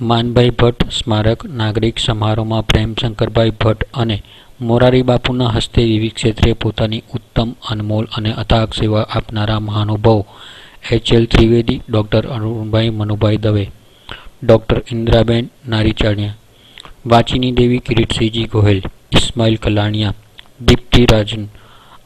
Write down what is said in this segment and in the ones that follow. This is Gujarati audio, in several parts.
માનભાઈ ભટ્ટ સ્મારક નાગરિક સમારોહમાં પ્રેમશંકરભાઈ ભટ્ટ અને મોરારી બાપુના હસ્તે વિવિધ ક્ષેત્રે પોતાની ઉત્તમ, અનમોલ અને અથાગ સેવા આપનારા મહાનુભાવ એચ.એલ. ત્રિવેદી, ડૉક્ટર અરુણભાઈ મનુભાઈ દવે, ડૉક્ટર ઇન્દ્રાબેન નારીચાણિયા, વાચીની દેવી કિરીટસિંહજી ગોહિલ, ઇસ્માઇલ કલાણિયા, દીપ્તિ રાજન,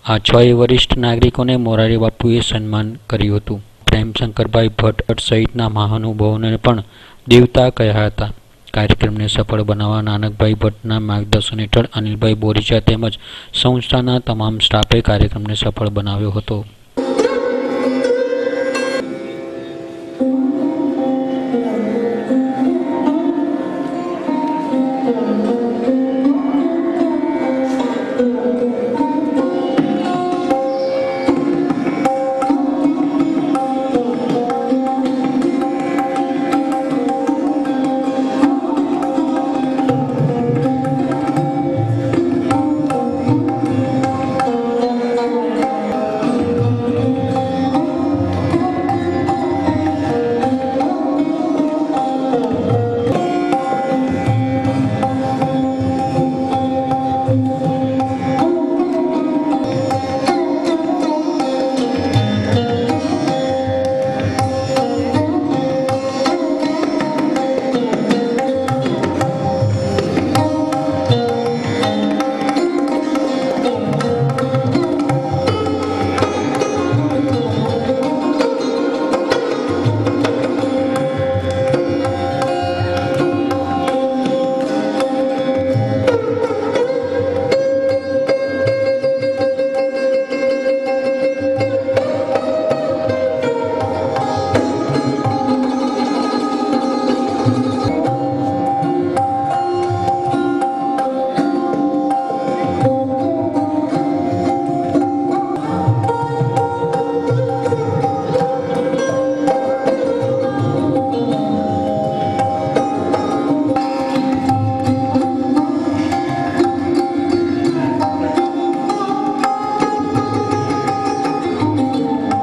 આ 6 વરિષ્ઠ નાગરિકોને મોરારી બાપુએ સન્માન કર્યું હતું. પ્રેમશંકરભાઈ ભટ્ટ સહિતના મહાનુભાવોને પણ દેવતા કહ્યા હતા. કાર્યક્રમને સફળ બનાવવા નાનકભાઈ ભટ્ટના માર્ગદર્શન હેઠળ અનિલભાઈ બોરીચા તેમજ સંસ્થાના તમામ સ્ટાફે કાર્યક્રમને સફળ બનાવ્યો હતો.